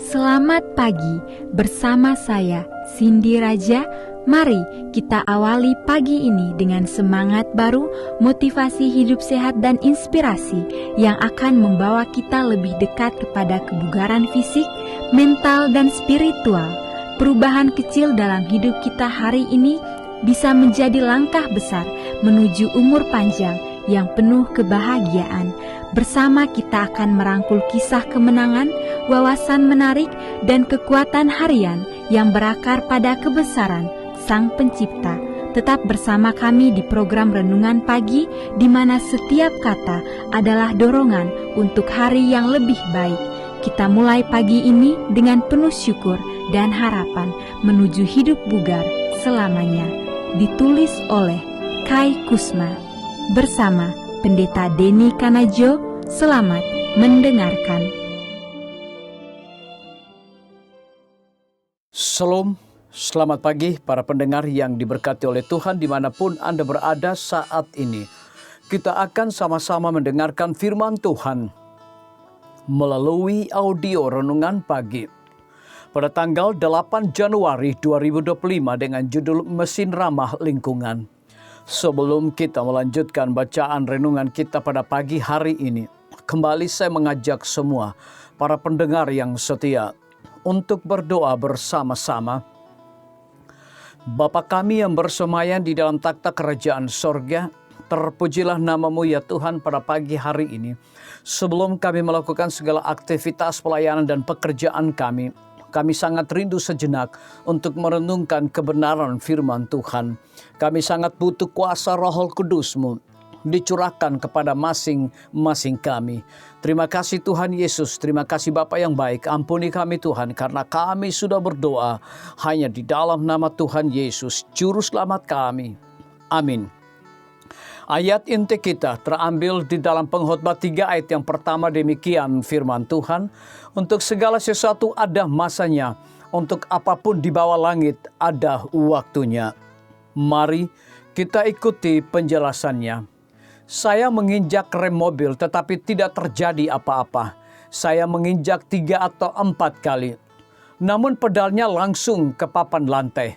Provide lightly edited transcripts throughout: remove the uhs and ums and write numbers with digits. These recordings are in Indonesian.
Selamat pagi bersama saya, Cindy Raja. Mari kita awali pagi ini dengan semangat baru, motivasi hidup sehat dan inspirasi yang akan membawa kita lebih dekat kepada kebugaran fisik, mental, dan spiritual. Perubahan kecil dalam hidup kita hari ini bisa menjadi langkah besar menuju umur panjang yang penuh kebahagiaan. Bersama kita akan merangkul kisah kemenangan, wawasan menarik, dan kekuatan harian yang berakar pada kebesaran Sang Pencipta. Tetap bersama kami di program Renungan Pagi, di mana setiap kata adalah dorongan untuk hari yang lebih baik. Kita mulai pagi ini dengan penuh syukur dan harapan menuju hidup bugar selamanya. Ditulis oleh Kai Kusma bersama Pendeta Denny Kanajo. Selamat mendengarkan. Shalom, selamat pagi para pendengar yang diberkati oleh Tuhan dimanapun Anda berada saat ini. Kita akan sama-sama mendengarkan firman Tuhan melalui audio Renungan Pagi pada tanggal 8 Januari 2025 dengan judul Mesin Ramah Lingkungan. Sebelum kita melanjutkan bacaan renungan kita pada pagi hari ini, kembali saya mengajak semua para pendengar yang setia untuk berdoa bersama-sama. Bapa kami yang bersemayam di dalam takhta kerajaan sorga, terpujilah namamu ya Tuhan pada pagi hari ini. Sebelum kami melakukan segala aktivitas pelayanan dan pekerjaan kami sangat rindu sejenak untuk merenungkan kebenaran firman Tuhan. Kami sangat butuh kuasa Roh Kudus-Mu dicurahkan kepada masing-masing kami. Terima kasih Tuhan Yesus, terima kasih Bapa yang baik. Ampuni kami Tuhan, karena kami sudah berdoa hanya di dalam nama Tuhan Yesus, Juru Selamat kami. Amin. Ayat inti kita terambil di dalam Pengkhotbah 3 ayat yang pertama, demikian firman Tuhan. Untuk segala sesuatu ada masanya, untuk apapun di bawah langit ada waktunya. Mari kita ikuti penjelasannya. Saya menginjak rem mobil tetapi tidak terjadi apa-apa. Saya menginjak 3 atau 4 kali. Namun pedalnya langsung ke papan lantai.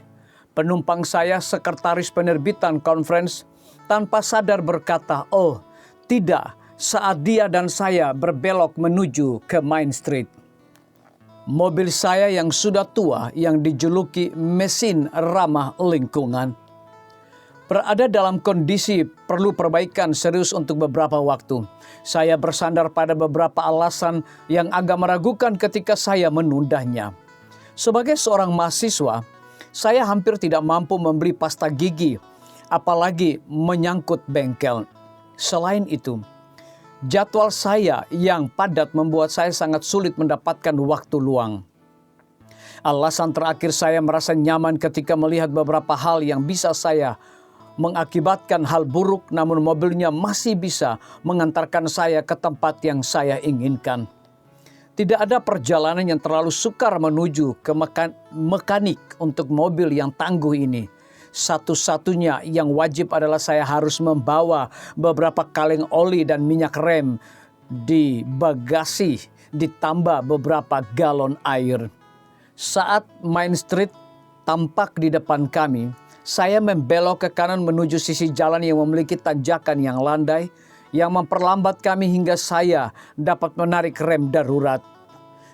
Penumpang saya, sekretaris penerbitan conference, tanpa sadar berkata, "Oh, tidak," saat dia dan saya berbelok menuju ke Main Street. Mobil saya yang sudah tua, yang dijuluki mesin ramah lingkungan, berada dalam kondisi perlu perbaikan serius untuk beberapa waktu. Saya bersandar pada beberapa alasan yang agak meragukan ketika saya menundanya. Sebagai seorang mahasiswa, saya hampir tidak mampu membeli pasta gigi, apalagi menyangkut bengkel. Selain itu, jadwal saya yang padat membuat saya sangat sulit mendapatkan waktu luang. Alasan terakhir, saya merasa nyaman ketika melihat beberapa hal yang bisa saya mengakibatkan hal buruk, namun mobilnya masih bisa mengantarkan saya ke tempat yang saya inginkan. Tidak ada perjalanan yang terlalu sukar menuju ke mekanik untuk mobil yang tangguh ini. Satu-satunya yang wajib adalah saya harus membawa beberapa kaleng oli dan minyak rem di bagasi, ditambah beberapa galon air. Saat Main Street tampak di depan kami, saya membelok ke kanan menuju sisi jalan yang memiliki tanjakan yang landai, yang memperlambat kami hingga saya dapat menarik rem darurat.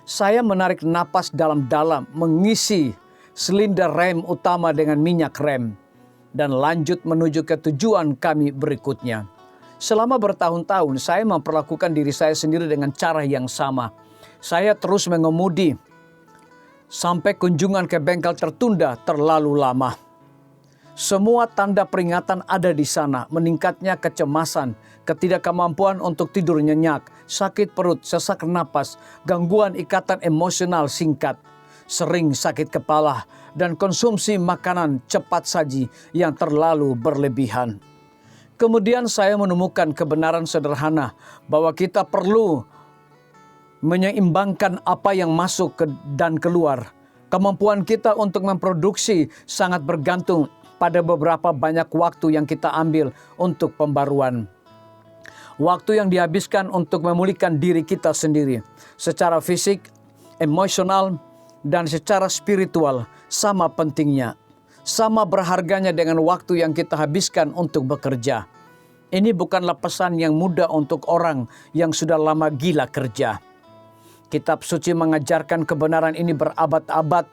Saya menarik napas dalam-dalam, mengisi silinder rem utama dengan minyak rem, dan lanjut menuju ke tujuan kami berikutnya. Selama bertahun-tahun saya memperlakukan diri saya sendiri dengan cara yang sama. Saya terus mengemudi sampai kunjungan ke bengkel tertunda terlalu lama. Semua tanda peringatan ada di sana, meningkatnya kecemasan, ketidakmampuan untuk tidur nyenyak, sakit perut, sesak napas, gangguan ikatan emosional singkat, sering sakit kepala, dan konsumsi makanan cepat saji yang terlalu berlebihan. Kemudian saya menemukan kebenaran sederhana bahwa kita perlu menyeimbangkan apa yang masuk dan keluar. Kemampuan kita untuk memproduksi sangat bergantung pada beberapa banyak waktu yang kita ambil untuk pembaruan. Waktu yang dihabiskan untuk memulihkan diri kita sendiri secara fisik, emosional, dan secara spiritual sama pentingnya. Sama berharganya dengan waktu yang kita habiskan untuk bekerja. Ini bukanlah pesan yang mudah untuk orang yang sudah lama gila kerja. Kitab suci mengajarkan kebenaran ini berabad-abad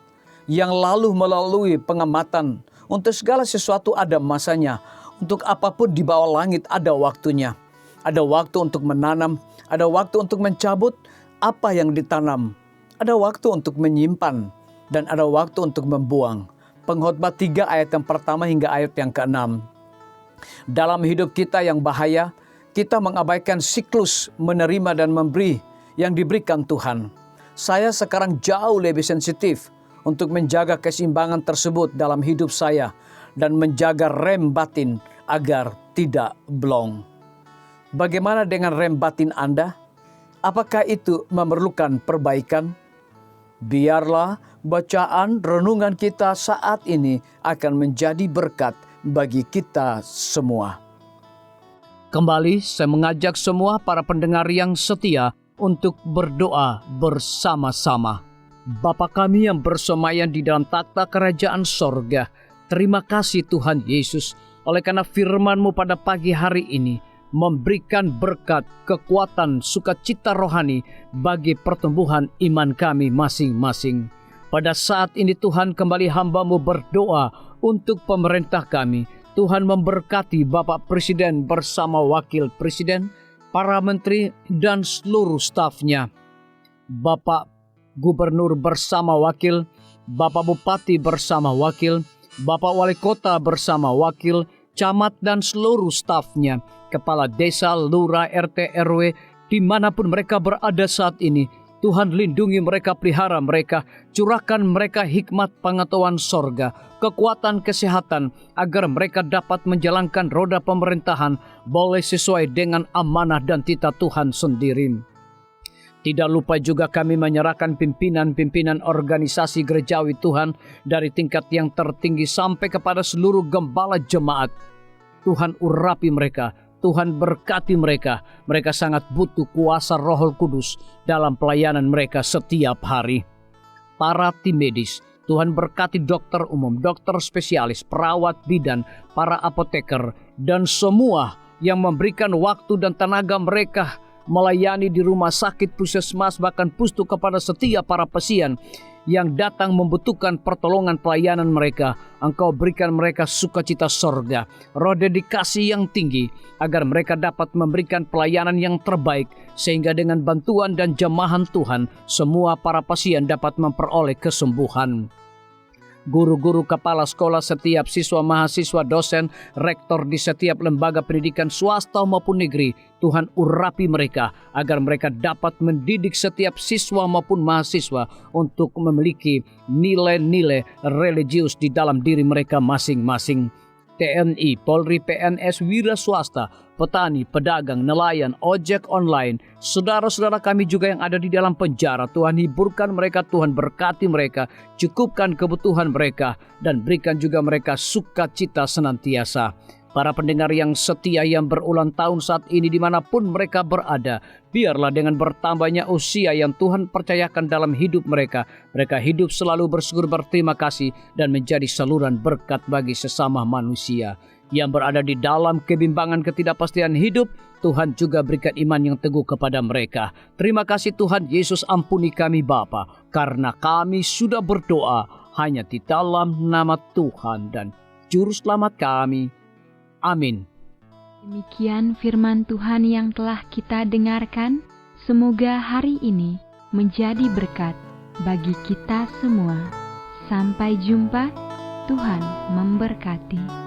yang lalu melalui pengamatan. Untuk segala sesuatu ada masanya. Untuk apapun di bawah langit ada waktunya. Ada waktu untuk menanam, ada waktu untuk mencabut apa yang ditanam. Ada waktu untuk menyimpan, dan ada waktu untuk membuang. Pengkhotbah 3 ayat yang pertama hingga ayat yang ke-6. Dalam hidup kita yang bahaya, kita mengabaikan siklus menerima dan memberi yang diberikan Tuhan. Saya sekarang jauh lebih sensitif untuk menjaga keseimbangan tersebut dalam hidup saya dan menjaga rem batin agar tidak blong. Bagaimana dengan rem batin Anda? Apakah itu memerlukan perbaikan? Biarlah bacaan renungan kita saat ini akan menjadi berkat bagi kita semua. Kembali saya mengajak semua para pendengar yang setia untuk berdoa bersama-sama. Bapa kami yang bersemayam di dalam takhta kerajaan sorga, terima kasih Tuhan Yesus, oleh karena firman-Mu pada pagi hari ini memberikan berkat, kekuatan, sukacita rohani bagi pertumbuhan iman kami masing-masing. Pada saat ini Tuhan, kembali hamba-Mu berdoa untuk pemerintah kami. Tuhan memberkati Bapak Presiden bersama Wakil Presiden, para menteri dan seluruh stafnya. Bapak Gubernur bersama wakil, Bapak Bupati bersama wakil, Bapak Wali Kota bersama wakil, camat dan seluruh stafnya, kepala desa, lurah, RT, RW, dimanapun mereka berada saat ini. Tuhan lindungi mereka, pelihara mereka, curahkan mereka hikmat pengetahuan sorga, kekuatan kesehatan, agar mereka dapat menjalankan roda pemerintahan boleh sesuai dengan amanah dan titah Tuhan sendiri. Tidak lupa juga kami menyerahkan pimpinan-pimpinan organisasi gerejawi Tuhan dari tingkat yang tertinggi sampai kepada seluruh gembala jemaat. Tuhan urapi mereka, Tuhan berkati mereka. Mereka sangat butuh kuasa Roh Kudus dalam pelayanan mereka setiap hari. Para tim medis, Tuhan berkati dokter umum, dokter spesialis, perawat bidan, para apoteker, dan semua yang memberikan waktu dan tenaga mereka melayani di rumah sakit, puskesmas, bahkan pustu kepada setiap para pasien yang datang membutuhkan pertolongan pelayanan mereka. Engkau berikan mereka sukacita sorga, roh dedikasi yang tinggi, agar mereka dapat memberikan pelayanan yang terbaik, sehingga dengan bantuan dan jamahan Tuhan, semua para pasien dapat memperoleh kesembuhan. Guru-guru, kepala sekolah, setiap siswa, mahasiswa, dosen, rektor di setiap lembaga pendidikan swasta maupun negeri, Tuhan urapi mereka agar mereka dapat mendidik setiap siswa maupun mahasiswa untuk memiliki nilai-nilai religius di dalam diri mereka masing-masing. TNI, Polri, PNS, wira swasta, petani, pedagang, nelayan, ojek online, saudara-saudara kami juga yang ada di dalam penjara, Tuhan hiburkan mereka, Tuhan berkati mereka, cukupkan kebutuhan mereka, dan berikan juga mereka sukacita senantiasa. Para pendengar yang setia yang berulang tahun saat ini dimanapun mereka berada, biarlah dengan bertambahnya usia yang Tuhan percayakan dalam hidup mereka, mereka hidup selalu bersyukur, berterima kasih, dan menjadi saluran berkat bagi sesama manusia. Yang berada di dalam kebimbangan ketidakpastian hidup, Tuhan juga berikan iman yang teguh kepada mereka. Terima kasih Tuhan Yesus, ampuni kami Bapa, karena kami sudah berdoa hanya di dalam nama Tuhan dan Juru Selamat kami. Amin. Demikian firman Tuhan yang telah kita dengarkan. Semoga hari ini menjadi berkat bagi kita semua. Sampai jumpa, Tuhan memberkati.